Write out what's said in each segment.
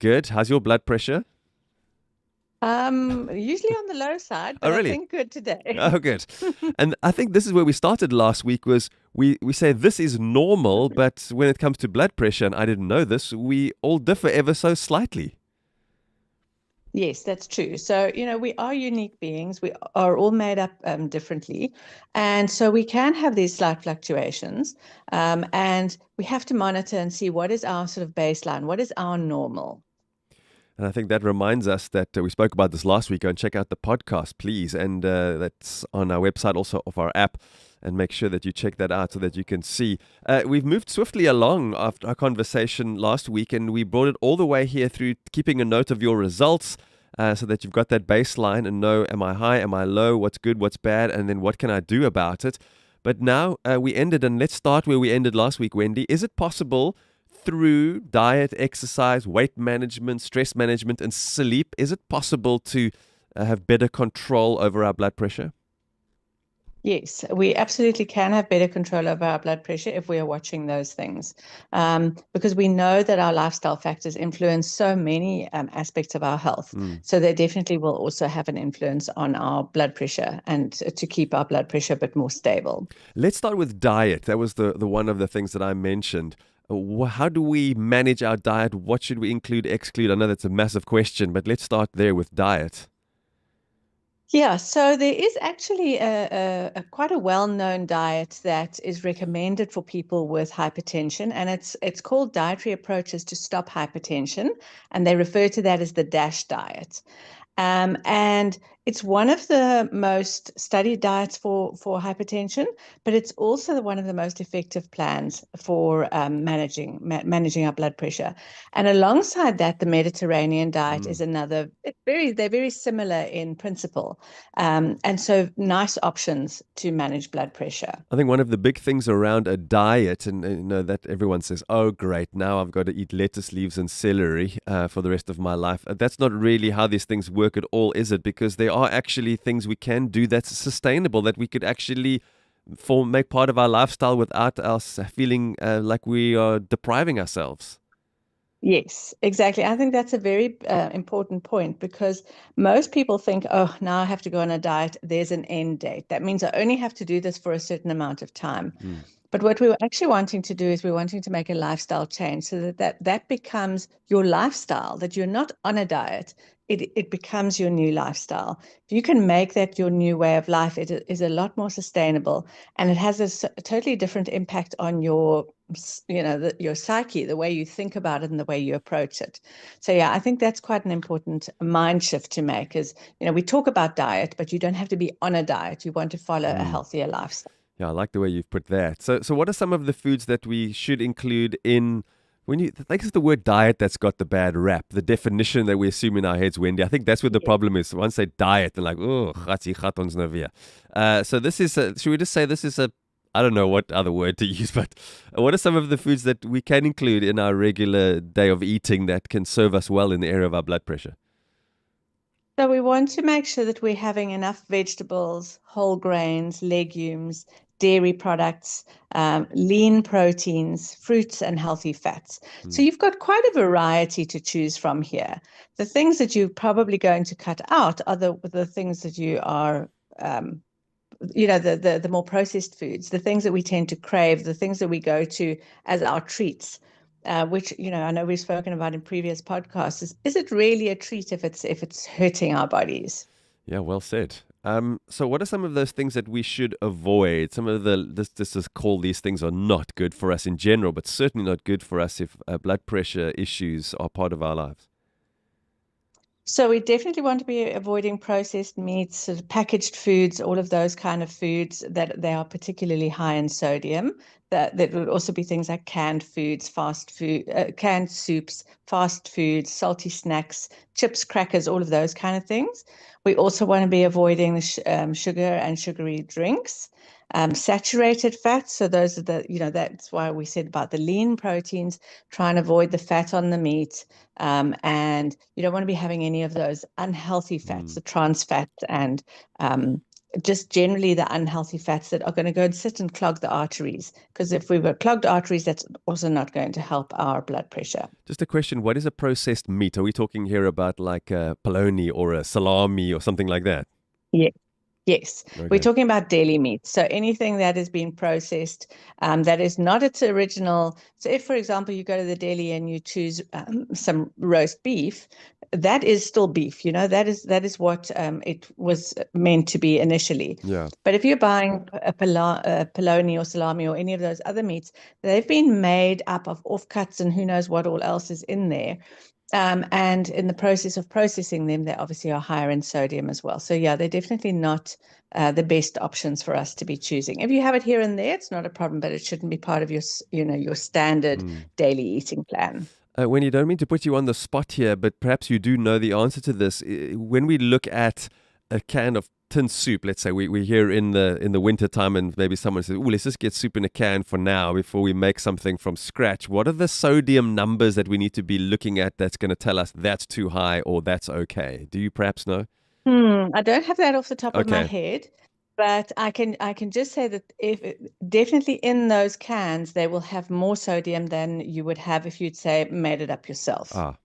Good. How's your blood pressure? Usually on the low side, Oh, but I really? think good today. Oh, good. And I think this is where we started last week was we say this is normal, but when it comes to blood pressure, and I didn't know this, we all differ ever so slightly. Yes, that's true. So, we are unique beings. We are all made up differently. And so we can have these slight fluctuations. And we have to monitor and see what is our sort of baseline, what is our normal. And I think that reminds us that we spoke about this last week. Go and check out the podcast, please. And that's on our website, also of our app. And make sure that you check that out so that you can see. We've moved swiftly along after our conversation last week, and we brought it all the way here through keeping a note of your results so that you've got that baseline and know, am I high, am I low, what's good, what's bad, and then what can I do about it. But now we ended, and let's start where we ended last week, Wendy. Is it possible through diet, exercise, weight management, stress management, and sleep, is it possible to have better control over our blood pressure? Yes, we absolutely can have better control over our blood pressure if we are watching those things, because we know that our lifestyle factors influence so many aspects of our health. Mm. So they definitely will also have an influence on our blood pressure and to keep our blood pressure a bit more stable. Let's start with diet. That was the one of the things that I mentioned. How do we manage our diet? What should we include, exclude? I know that's a massive question, but let's start there with diet. Yeah, so there is actually a quite a well-known diet that is recommended for people with hypertension, and it's called Dietary Approaches to Stop Hypertension, and they refer to that as the DASH diet. And it's one of the most studied diets for hypertension, but it's also one of the most effective plans for managing our blood pressure. And alongside that, the Mediterranean diet is Mm. another. They're very similar in principle, and so nice options to manage blood pressure. I think one of the big things around a diet, and that everyone says, "Oh, great! Now I've got to eat lettuce leaves and celery for the rest of my life." That's not really how these things work at all, is it? Because there are actually things we can do that's sustainable, that we could actually make part of our lifestyle without us feeling like we are depriving ourselves. Yes, exactly. I think that's a very important point because most people think, oh, now I have to go on a diet. There's an end date. That means I only have to do this for a certain amount of time. Mm. But what we're actually wanting to do is we're wanting to make a lifestyle change so that becomes your lifestyle, that you're not on a diet. It becomes your new lifestyle. If you can make that your new way of life, it is a lot more sustainable and it has a totally different impact on your psyche, the way you think about it and the way you approach it. So yeah, I think that's quite an important mind shift to make is, we talk about diet, but you don't have to be on a diet. You want to follow a Mm. healthier lifestyle. Yeah, I like the way you've put that. So what are some of the foods that we should include in when you I think it's the word diet that's got the bad rap, the definition that we assume in our heads, Wendy. I think that's where the Yes. problem is. Once they diet, they're like, oh, gatsie, gat ons nou weer. So this is, should we just say this is I don't know what other word to use, but what are some of the foods that we can include in our regular day of eating that can serve us well in the area of our blood pressure? So we want to make sure that we're having enough vegetables, whole grains, legumes, dairy products, lean proteins, fruits, and healthy fats. So Mm. you've got quite a variety to choose from here. The things that you're probably going to cut out are the things that you are um, the more processed foods, the things that we tend to crave, the things that we go to as our treats, which I know we've spoken about in previous podcasts. Is it really a treat if it's hurting our bodies? Yeah, well said. So what are some of those things that we should avoid? Some of this is called these things are not good for us in general, but certainly not good for us if blood pressure issues are part of our lives. So we definitely want to be avoiding processed meats, sort of packaged foods, all of those kind of foods that they are particularly high in sodium. That would also be things like canned foods, fast food, canned soups, fast foods, salty snacks, chips, crackers, all of those kind of things. We also want to be avoiding the sugar and sugary drinks. Saturated fats, so those are that's why we said about the lean proteins, try and avoid the fat on the meat, and you don't want to be having any of those unhealthy fats, Mm. the trans fats and just generally the unhealthy fats that are going to go and sit and clog the arteries. Because if we've got clogged arteries, that's also not going to help our blood pressure. Just a question: what is a processed meat? Are we talking here about like a polony or a salami or something like that? Yeah. Yes, we're Okay. talking about deli meat. So anything that has been processed, that is not its original. So if, for example, you go to the deli and you choose some roast beef, that is still beef. That is what it was meant to be initially. Yeah. But if you're buying a polony or salami or any of those other meats, they've been made up of offcuts and who knows what all else is in there. And in the process of processing them, they obviously are higher in sodium as well. So yeah, they're definitely not the best options for us to be choosing. If you have it here and there, it's not a problem, but it shouldn't be part of your standard daily eating plan. When you don't mean to put you on the spot here, but perhaps you do know the answer to this. When we look at a can of tin soup, let's say we're here in the winter time, and maybe someone says, "Oh, let's just get soup in a can for now before we make something from scratch." What are the sodium numbers that we need to be looking at that's going to tell us that's too high or that's okay? Do you perhaps know? I don't have that off the top of my Okay. head, but I can just say that if definitely in those cans they will have more sodium than you would have if you'd say made it up yourself. Ah,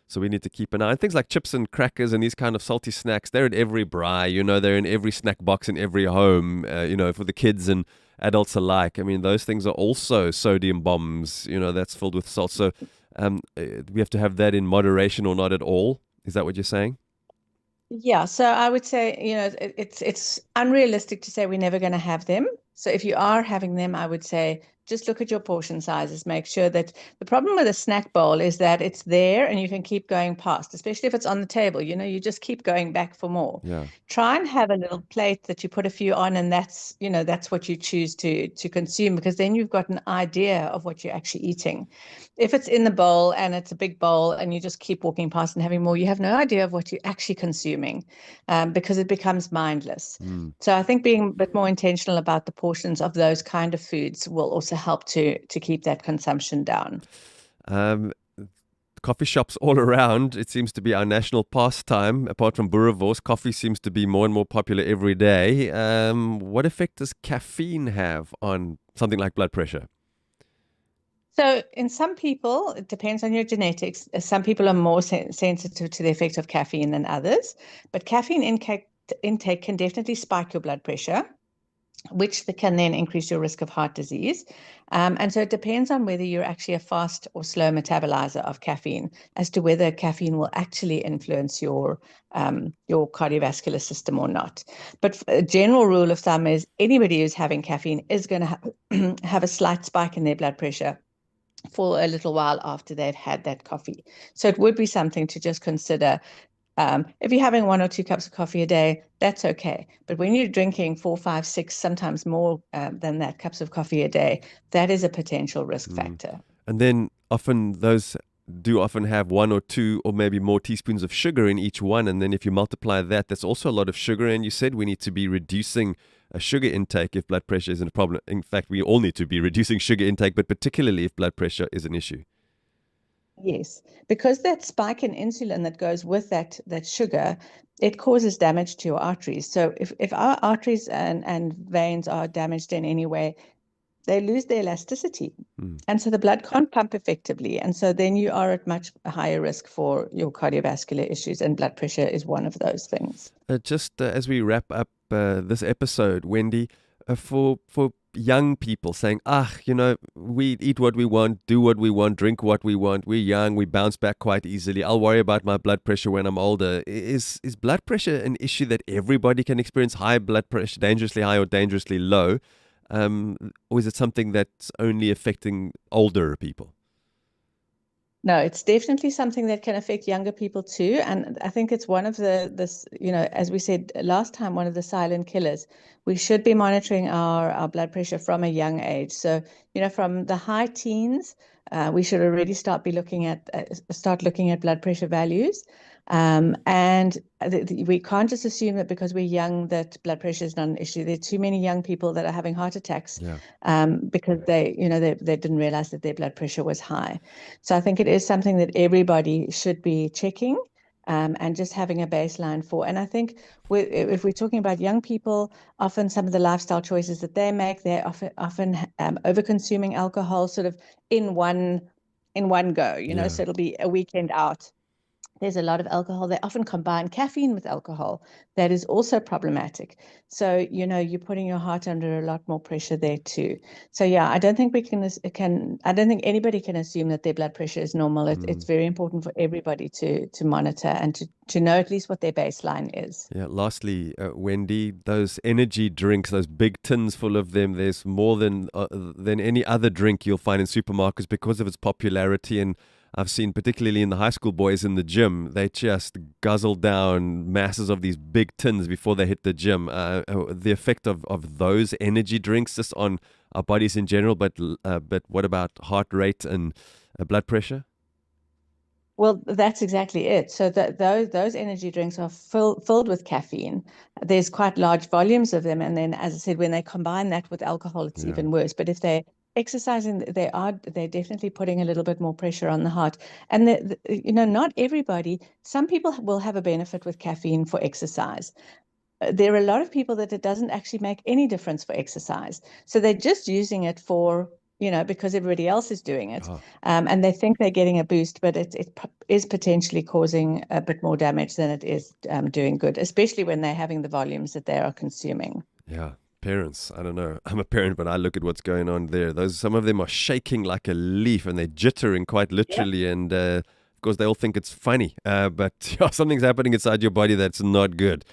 so we need to keep an eye. And things like chips and crackers and these kind of salty snacks, they're in every braai, they're in every snack box in every home, for the kids and adults alike. I mean, those things are also sodium bombs, that's filled with salt. So we have to have that in moderation or not at all. Is that what you're saying? Yeah, so I would say, it's unrealistic to say we're never going to have them. So if you are having them, I would say just look at your portion sizes. Make sure that the problem with a snack bowl is that it's there and you can keep going past, especially if it's on the table. You just keep going back for more. Yeah. Try and have a little plate that you put a few on, and that's what you choose to consume, because then you've got an idea of what you're actually eating. If it's in the bowl and it's a big bowl and you just keep walking past and having more, you have no idea of what you're actually consuming, because it becomes mindless. Mm. So I think being a bit more intentional about the portions of those kind of foods will also help to keep that consumption down. Um, Coffee shops all around. It seems to be our national pastime. Apart from boerewors, coffee seems to be more and more popular every day. What effect does caffeine have on something like blood pressure? So in some people, it depends on your genetics. Some people are more sensitive to the effect of caffeine than others, but caffeine intake can definitely spike your blood pressure, which can then increase your risk of heart disease. And so it depends on whether you're actually a fast or slow metabolizer of caffeine as to whether caffeine will actually influence your cardiovascular system or not. But a general rule of thumb is anybody who's having caffeine is going to have a slight spike in their blood pressure for a little while after they've had that coffee. So it would be something to just consider. If you're having 1 or 2 cups of coffee a day, that's okay. But when you're drinking 4, 5, 6, sometimes more than that cups of coffee a day, that is a potential risk Mm. factor. And then often those do often have one or two or maybe more teaspoons of sugar in each one. And then if you multiply that, that's also a lot of sugar. And you said we need to be reducing a sugar intake if blood pressure isn't a problem. In fact, we all need to be reducing sugar intake, but particularly if blood pressure is an issue. Yes, because that spike in insulin that goes with that sugar, it causes damage to your arteries. So if our arteries and veins are damaged in any way, they lose their elasticity. Mm. And so the blood can't pump effectively. And so then you are at much higher risk for your cardiovascular issues, and blood pressure is one of those things. Just as we wrap up this episode, Wendy, for young people saying, we eat what we want, do what we want, drink what we want. We're young, we bounce back quite easily. I'll worry about my blood pressure when I'm older. Is blood pressure an issue that everybody can experience? High blood pressure, dangerously high or dangerously low, or is it something that's only affecting older people? No, it's definitely something that can affect younger people too. And I think it's one of as we said last time, one of the silent killers. We should be monitoring our blood pressure from a young age. So, from the high teens, we should already start looking at blood pressure values. And we can't just assume that because we're young that blood pressure is not an issue. There are too many young people that are having heart attacks Yeah. because they didn't realize that their blood pressure was high. So I think it is something that everybody should be checking. and just having a baseline for. And I think if we're talking about young people, often some of the lifestyle choices that they make, they're often over-consuming alcohol sort of in one go, Yeah. so it'll be a weekend out. There's a lot of alcohol. They often combine caffeine with alcohol. That is also problematic. So, you're putting your heart under a lot more pressure there too. So, yeah, I don't think I don't think anybody can assume that their blood pressure is normal. It's very important for everybody to monitor and to know at least what their baseline is. Yeah. Lastly, Wendy, those energy drinks, those big tins full of them, there's more than any other drink you'll find in supermarkets because of its popularity. And I've seen, particularly in the high school boys in the gym, they just guzzle down masses of these big tins before they hit the gym. The effect of those energy drinks just on our bodies in general, but what about heart rate and blood pressure? Well, that's exactly it. So those energy drinks are filled with caffeine. There's quite large volumes of them, and then, as I said, when they combine that with alcohol, it's Yeah. even worse. But if they're exercising, they're definitely putting a little bit more pressure on the heart. And not everybody. Some people will have a benefit with caffeine for exercise. There are a lot of people that it doesn't actually make any difference for exercise. So they're just using it for, because everybody else is doing it. Oh, And they think they're getting a boost, but it is potentially causing a bit more damage than it is doing good, especially when they're having the volumes that they are consuming. yeah. Parents, I don't know. I'm a parent, but I look at what's going on there. Some of them are shaking like a leaf, and they're jittering quite Yeah. literally. And of course, they all think it's funny, but yeah, something's happening inside your body that's not good.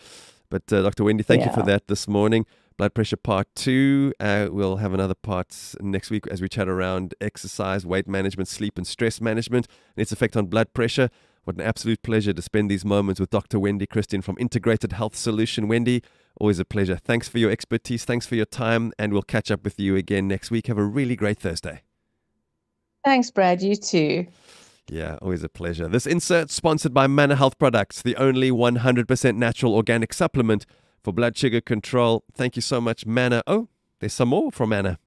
But Dr. Wendy, thank you for Yeah. that this morning. Blood pressure part 2. We'll have another part next week as we chat around exercise, weight management, sleep, and stress management and its effect on blood pressure. What an absolute pleasure to spend these moments with Dr. Wendy Christian from Integrated Health Solution. Wendy, always a pleasure. Thanks for your expertise. Thanks for your time. And we'll catch up with you again next week. Have a really great Thursday. Thanks, Brad. You too. Yeah, always a pleasure. This insert sponsored by Manna Health Products, the only 100% natural organic supplement for blood sugar control. Thank you so much, Manna. Oh, there's some more from Manna.